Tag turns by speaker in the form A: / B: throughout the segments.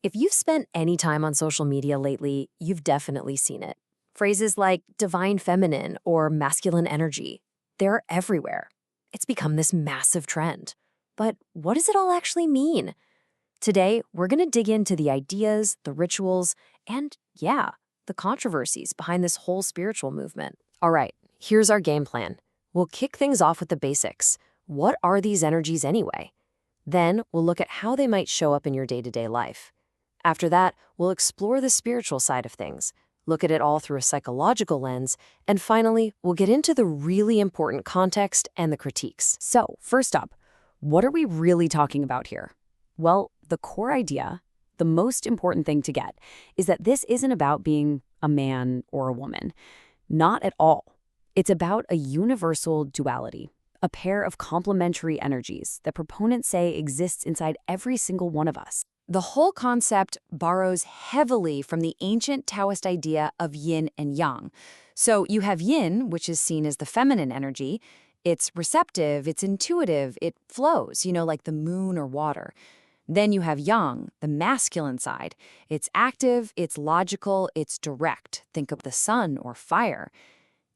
A: If you've spent any time on social media lately, you've definitely seen it. Phrases like divine feminine or masculine energy, they're everywhere. It's become this massive trend. But what does it all actually mean? Today, we're going to dig into the ideas, the rituals, and the controversies behind this whole spiritual movement. All right, here's our game plan. We'll kick things off with the basics. What are these energies anyway? Then we'll look at how they might show up in your day-to-day life. After that, we'll explore the spiritual side of things, look at it all through a psychological lens, and finally, we'll get into the really important context and the critiques.
B: So, first up, what are we really talking about here? Well, the core idea, the most important thing to get, is that this isn't about being a man or a woman. Not at all. It's about a universal duality, a pair of complementary energies that proponents say exists inside every single one of us.
C: The whole concept borrows heavily from the ancient Taoist idea of yin and yang. So you have yin, which is seen as the feminine energy. It's receptive, it's intuitive, it flows, like the moon or water. Then you have yang, the masculine side. It's active, it's logical, it's direct. Think of the sun or fire.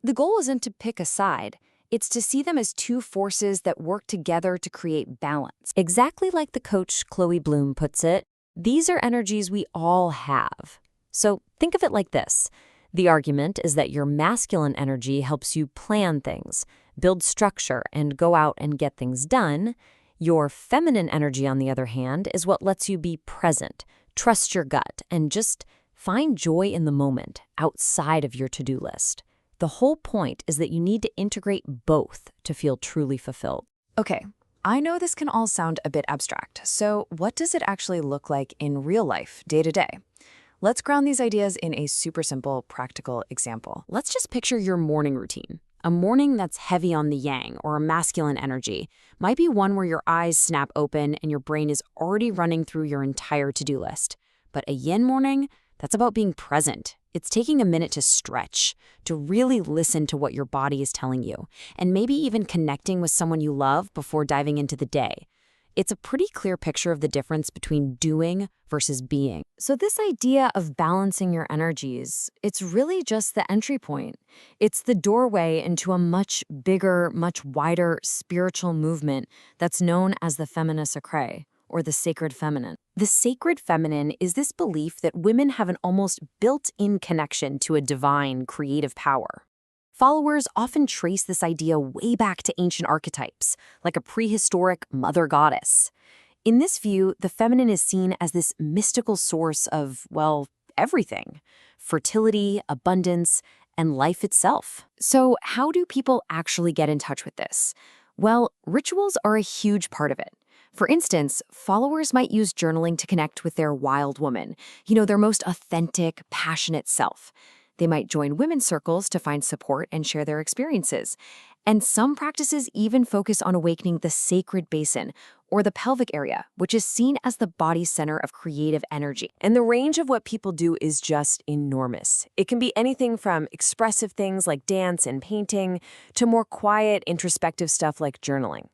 C: The goal isn't to pick a side. It's to see them as two forces that work together to create balance.
A: Exactly like the coach Chloe Bloom puts it, these are energies we all have. So think of it like this. The argument is that your masculine energy helps you plan things, build structure, and go out and get things done. Your feminine energy, on the other hand, is what lets you be present, trust your gut, and just find joy in the moment outside of your to-do list. The whole point is that you need to integrate both to feel truly fulfilled.
C: Okay, I know this can all sound a bit abstract, so what does it actually look like in real life, day to day? Let's ground these ideas in a super simple, practical example.
B: Let's just picture your morning routine. A morning that's heavy on the yang or a masculine energy might be one where your eyes snap open and your brain is already running through your entire to-do list. But a yin morning, that's about being present. It's taking a minute to stretch, to really listen to what your body is telling you, and maybe even connecting with someone you love before diving into the day. It's a pretty clear picture of the difference between doing versus being.
A: So this idea of balancing your energies, it's really just the entry point. It's the doorway into a much bigger, much wider spiritual movement that's known as the Féminin sacré, or the sacred feminine.
B: The sacred feminine is this belief that women have an almost built-in connection to a divine, creative power. Followers often trace this idea way back to ancient archetypes, like a prehistoric mother goddess. In this view, the feminine is seen as this mystical source of, everything: fertility, abundance, and life itself. So how do people actually get in touch with this? Well, rituals are a huge part of it. For instance, followers might use journaling to connect with their wild woman, their most authentic, passionate self. They might join women's circles to find support and share their experiences. And some practices even focus on awakening the sacred basin, or the pelvic area, which is seen as the body's center of creative energy.
D: And the range of what people do is just enormous. It can be anything from expressive things like dance and painting to more quiet, introspective stuff like journaling.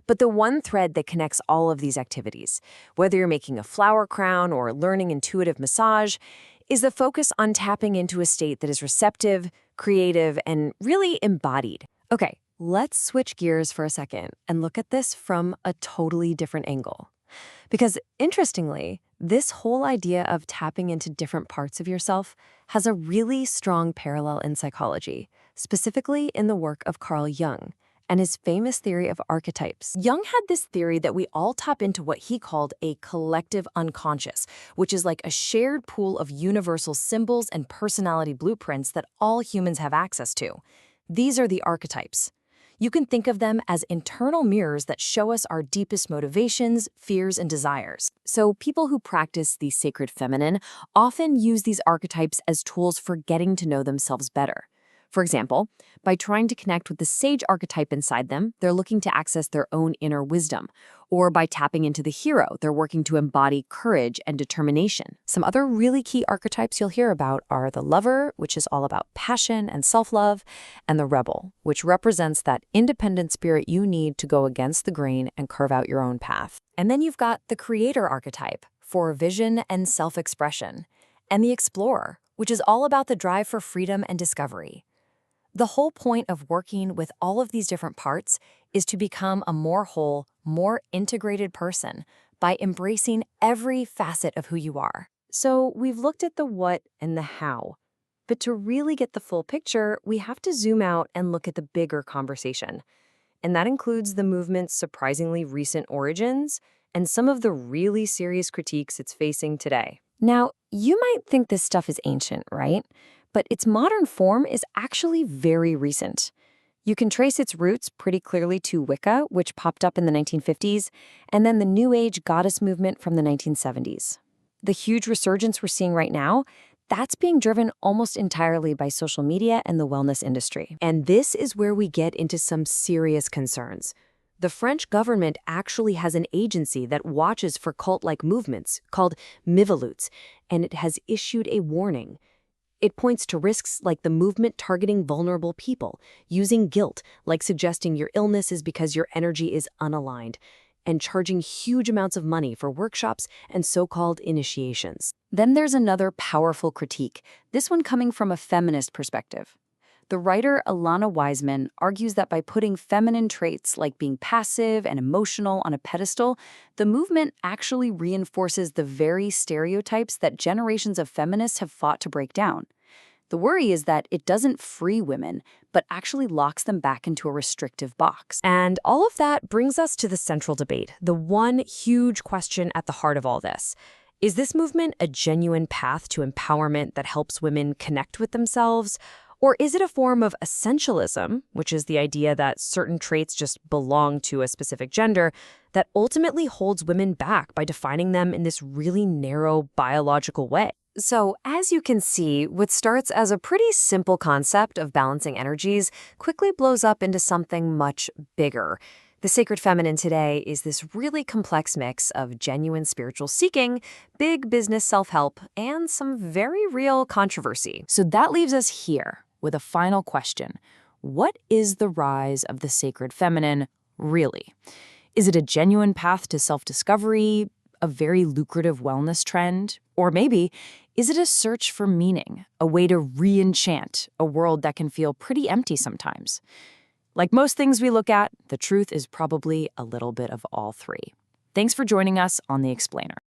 D: But the one thread that connects all of these activities, whether you're making a flower crown or learning intuitive massage, is the focus on tapping into a state that is receptive, creative, and really embodied.
A: Okay, let's switch gears for a second and look at this from a totally different angle. Because interestingly, this whole idea of tapping into different parts of yourself has a really strong parallel in psychology, specifically in the work of Carl Jung and his famous theory of archetypes.
D: Jung had this theory that we all tap into what he called a collective unconscious, which is like a shared pool of universal symbols and personality blueprints that all humans have access to. These are the archetypes. You can think of them as internal mirrors that show us our deepest motivations, fears, and desires.
B: So people who practice the sacred feminine often use these archetypes as tools for getting to know themselves better. For example, by trying to connect with the sage archetype inside them, they're looking to access their own inner wisdom. Or by tapping into the hero, they're working to embody courage and determination. Some other really key archetypes you'll hear about are the lover, which is all about passion and self-love, and the rebel, which represents that independent spirit you need to go against the grain and carve out your own path.
A: And then you've got the creator archetype, for vision and self-expression, and the explorer, which is all about the drive for freedom and discovery. The whole point of working with all of these different parts is to become a more whole, more integrated person by embracing every facet of who you are.
B: So we've looked at the what and the how. But to really get the full picture, we have to zoom out and look at the bigger conversation. And that includes the movement's surprisingly recent origins and some of the really serious critiques it's facing today. Now, you might think this stuff is ancient, right? But its modern form is actually very recent. You can trace its roots pretty clearly to Wicca, which popped up in the 1950s, and then the New Age goddess movement from the 1970s. The huge resurgence we're seeing right now, that's being driven almost entirely by social media and the wellness industry.
D: And this is where we get into some serious concerns. The French government actually has an agency that watches for cult-like movements called Miviludes, and it has issued a warning. It points to risks like the movement targeting vulnerable people, using guilt, like suggesting your illness is because your energy is unaligned, and charging huge amounts of money for workshops and so-called initiations.
C: Then there's another powerful critique, this one coming from a feminist perspective. The writer Alana Wiseman argues that by putting feminine traits like being passive and emotional on a pedestal, the movement actually reinforces the very stereotypes that generations of feminists have fought to break down. The worry is that it doesn't free women, but actually locks them back into a restrictive box.
D: And all of that brings us to the central debate, the one huge question at the heart of all this. Is this movement a genuine path to empowerment that helps women connect with themselves? Or is it a form of essentialism, which is the idea that certain traits just belong to a specific gender, that ultimately holds women back by defining them in this really narrow biological way?
A: So, as you can see, what starts as a pretty simple concept of balancing energies quickly blows up into something much bigger. The sacred feminine today is this really complex mix of genuine spiritual seeking, big business self-help, and some very real controversy.
B: So that leaves us here with a final question. What is the rise of the sacred feminine, really? Is it a genuine path to self-discovery, a very lucrative wellness trend? Or maybe, is it a search for meaning, a way to re-enchant a world that can feel pretty empty sometimes? Like most things we look at, the truth is probably a little bit of all three. Thanks for joining us on The Explainer.